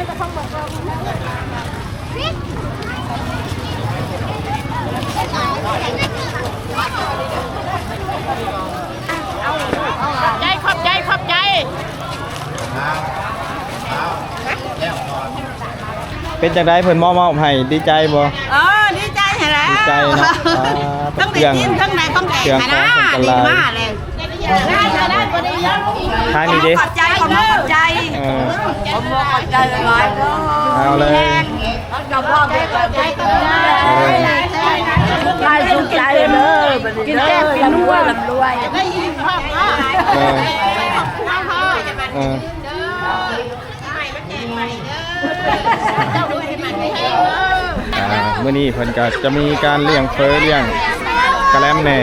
ขอบใจขอบใจเป็นจังได๋เพิ่นมอบให้ดีใจบ่ดีใจแล้วดีใจเนาะต้องได้กินทั้งในต้องแก่นะดีมากเลยทางนี้ดิขอบใจขอบใจขอบใจหลายเอาเลยกับพ่อขอบใจกับแม่ได้สุขใจเลยกินแก้มกินนัวลำรวยได้ยินพ่อมื้อนี้เพิ่นก็จะมีการเลี้ยงเฟ้อเลี้ยงกะแลมแหน่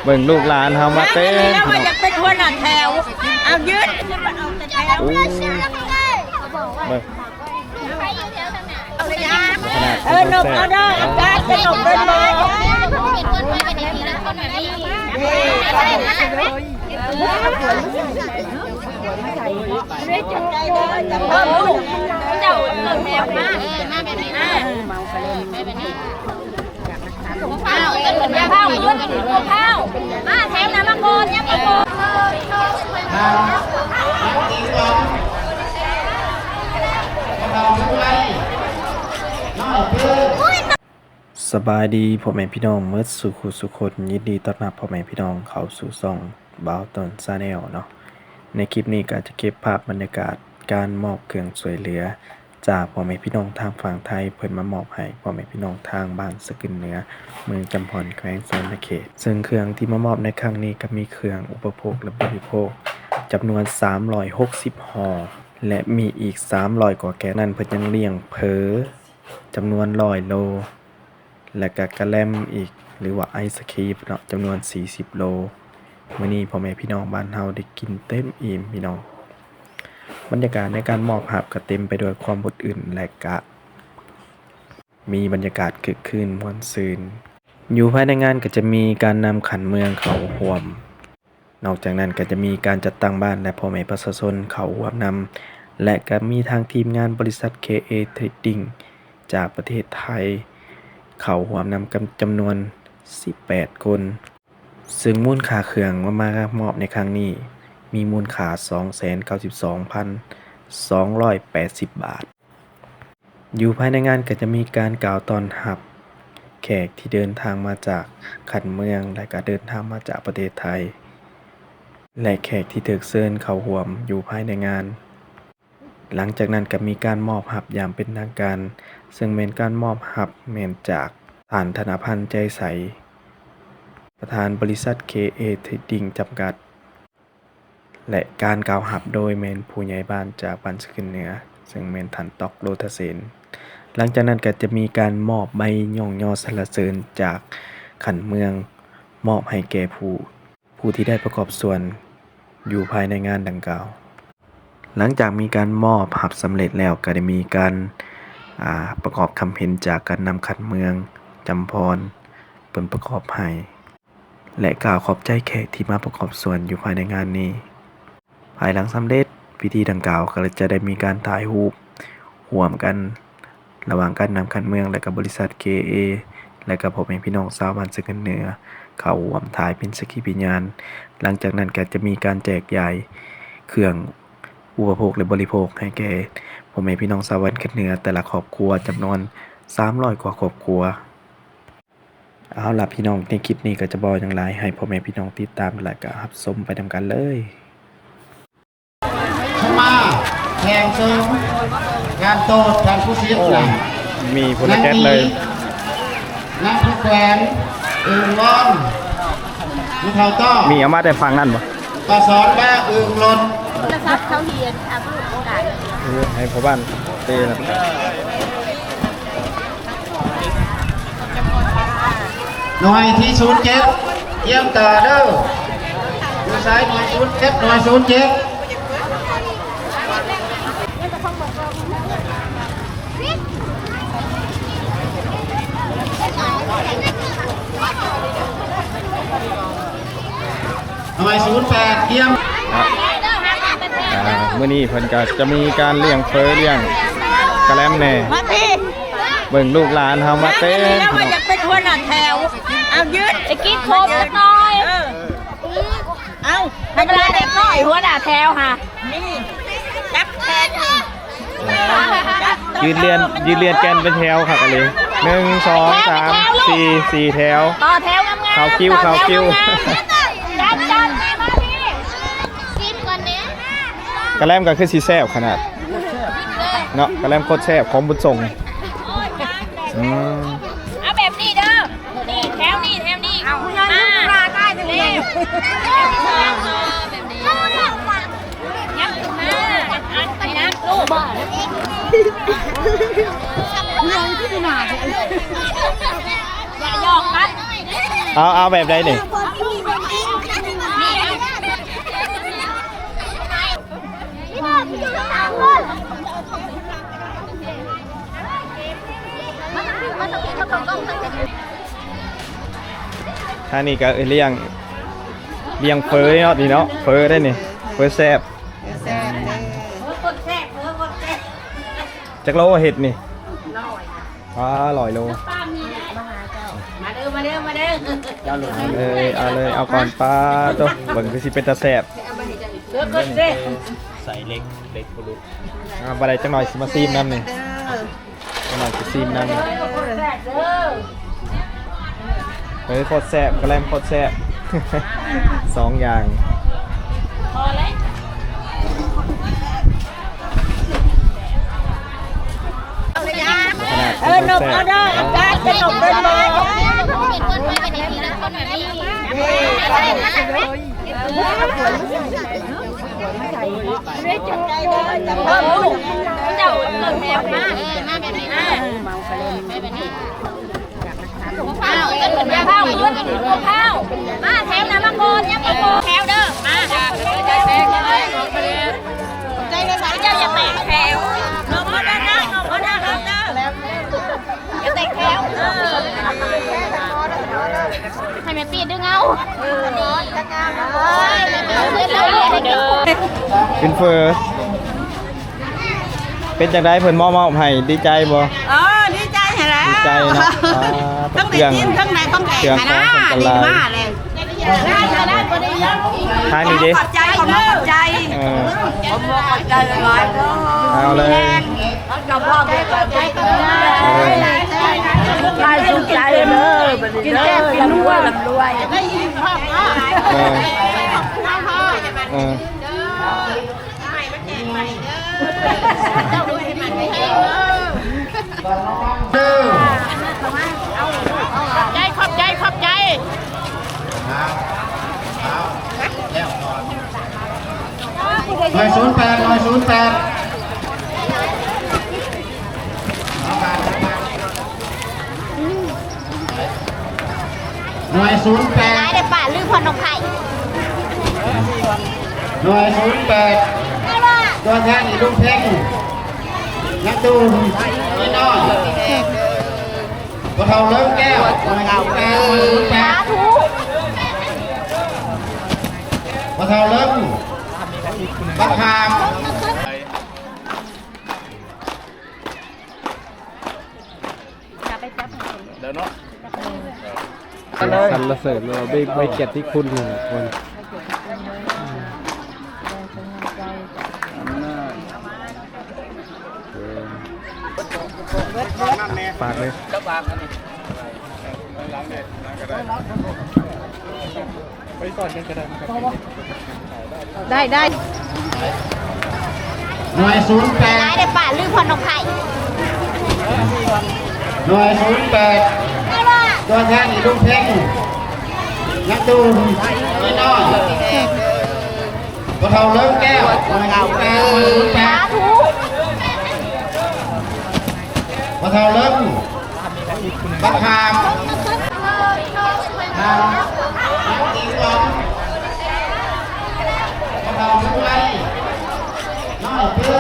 เบิ่งลูกหลานเฮามาเต้นแล้วมันจะเป็นคนแถวเอายืดเบิ่งนกเอาได้การเป็นนกเป็นไม้เจ้าแมวมาแบบนี้นะแบบนี้ข้าวข้าวข้าวมาแถมน้ำมะกรูดยังมะกรูดสบายดีพ่อแม่พี่น้องเมื่อสุคนยินดีต้อนรับพ่อแม่พี่น้องเข้าสู่ช่องบ่าวต้นชาแนลเนาะในคลิปนี้ก็จะเก็บภาพบรรยากาศการมอบเครื่องช่วยเหลือจากพ่อแม่พี่น้องทางฝั่งไทยเพิ่นมามอบให้พ่อแม่พี่น้องทางบ้านสกึนเหนือเมืองจำพรแขวงศรีสะเกษซึ่งเครื่องที่มามอบในครั้งนี้ก็มีเครื่องอุปโภคและบริโภคจำนวน360ห่อและมีอีก300กว่าแกนนั้นเพิ่นยังเลี้ยงเผอจำนวน100โลและก็กะแลมอีกหรือว่าไอศครีมเนาะจำนวน40โลมื้อนี้พ่อแม่พี่น้องบ้านเฮาได้กินเต็มอิ่มพี่น้องบรรยากาศในการมอบภาพก็เต็มไปด้วยความอบอุ่นและก็มีบรรยากาศคึกคืนม่วนซื่นอยู่ภายในงานก็จะมีการนำขันเมืองเข้าร่วมนอกจากนั้นก็จะมีการจัดตั้งบ้านและพ่อแม่ประชาชนเข้าร่วมนำและก็มีทางทีมงานบริษัท KA Trading จากประเทศไทยเข้าร่วมนำกันจำนวน18คนซึ่งมูลค่าเครื่องมามอบในครั้งนี้มีมูลค่า 292,280 บาทอยู่ภายในงานก็จะมีการกล่าวต้อนรับแขกที่เดินทางมาจากขันเมืองและก็เดินทางมาจากประเทศไทยและแขกที่ถูกเชิญเข้าร่วมอยู่ภายในงานหลังจากนั้นก็มีการมอบหับอย่างเป็นทางการซึ่งเป็นการมอบหับแม่นจากท่านธนพันธ์ใจใสประธานบริษัท KA Trading จำกัดและการกล่าวหับโดยแมนผู้ใหญ่บ้านจากบ้านสกึนเหนือซึ่งแมนท่านตอกโลทเสนหลังจากนั้นก็จะมีการมอบใบย่องย่อสรรเสริญจากขันเมืองมอบให้แก่ผู้ที่ได้ประกอบส่วนอยู่ภายในงานดังกล่าวหลังจากมีการมอบหับสำเร็จแล้วก็ได้มีการประกอบคำเห็นจากการนำขันเมืองจำพรเปิดประกอบให้และกล่าวขอบใจแขกที่มาประกอบส่วนอยู่ภายในงานนี้ภายหลังสำเร็จพิธีดังกล่าวก็จะได้มีการถ่ายรูปร่วมกันระหว่างการนำขันเมืองและกับบริษัท KA และกับพ่อแม่พี่น้องชาวบ้านสกึนเหนือเข้าร่วมถ่ายเป็นสักขีพยานหลังจากนั้นก็จะมีการแจกจ่ายเครื่องอุปโภคและบริโภคให้แก่พ่อแม่พี่น้องชาวบ้านสกึนเหนือแต่ละครอบครัวจำนวน300กว่าครอบครัวเอาล่ะพี่น้องในคลิปนี้ก็จะบอกอย่างไรให้พ่อแม่พี่น้องติดตามและก็รับชมไปทำกันเลยมาแข่งเสริมงานโตทางผู้เสียสละมีผลแก๊สเลยนักผู้แขวนอึ่งล้อนมีเท่าต้อมีเอามาแต่ฟังนั่นปะต่อสอนแม่อึ่งล้นโทรศัพท์เขาเรียนทำลูกโอกาสให้พ่อบ้านเต้นะหน่วยที่07เยี่ยมต่อเด้อดูซ้ายหน่วย07หน่วย07หน่วย08เยี่ยมม มื้อนี้เพิ่นก็จะมีการเลี้ยงเฟ้อเลี้ยงกระแลมแหน่ มาพี่ เบิ่งลูกหลานเฮามาเต้น แล้วมันจะเป็นหัวหน้าแถวเอายืดไอ้กิ๊กโคบสักหน่อยเอาธรรมดาเด็กน้อยหัวหน้าแถวค่ะนี่จับแทน ยืนเรียนแกนเป็นแถวค่ะกันเลย1 2 3 4 4แถว ต่อแถวงามๆ เข้าคิวจัดมาพี่กินก่อนเนี้ย กระแลมก็คือสิแซ่บขนาดเนาะกระแลมโคตรแซ่บของบุญส่งอืม เอาแบบนี้เด้อนี่แถวนี่เอามาได้เร็วแบบนี้ยับขึ้นมาอัดไปนะลูกอย่าหยอกกัน เอาแบบใดนี่ท่านี่ก็เลี้ยงเฟอเนาะนี่เนาะเฟอได้นี่เฟอแซ่บจักโลเห็ดนี่100 โลเอาก่อนป้าตัวเบิ่งคือสิเป็นตาแซ่บใส่เล็กบุรุษบ่ได้จังหน่อยสิมาซีมน้ำนี่จังหน่อยสิซีมน้ำโคตรแซ่บกระแลมโคตรแซ่บ 2 อย่าง พอแล้วนมเอาได้อาการเป็นนมเป็นบอลเจ้าเกิดแถวมาแบบนี้ข้าวกันเหมือนข้าวยืดข้าวมาแถวนะมาโกนยังมาโกนแถวเด้อมาใจเลยสายเจ้าอย่าแตกแถวนมเอาได้นะนมเอาได้ครับเด้ออย่าแตกแถวให้แม่ปีดดึงเอาเป็นเฟอเป็นจังได๋เพิ่นมอบให้ดีใจบ่ดีใจเห็นแล้ว ดีใจเนาะ ต้องได้กินทั้งในต้องแก่นะดีมากเลยได้พอดีแล้ว ทางนี้ดิ ขอบใจขอบใจขอบใจหลายๆ เอาเลย กับพ่อแม่ขอบใจกันได้สุขใจเลยกินแก้กินรวยได้ยินพ่อพ่อขอบใจหน่วย08หน่วย08ได้แต่ป่าลือพรนกไข่หน่วย08ตัวแทนอีลุงเพ่งนักดูนี่น้อยตัวเท่าเลิกแก้วหน่วย08ตัวเท่าเลิกบักหามสรรเสริญเราไม่เกียรติคุณเลยคนฝากเลยไปก่อนกันก็ได้ได้ หน่วย08ได้แต่ป่าลือพรนกไข่หน่วย08ตัวแทนอีลุงเพ่งนักดูนี่น้อยตัวเท่าเลิกแก้วหน่วย08ตัวเท่าเลิกบักหามนักอีกองตัวเท่าเลิกน้อยเพื่อ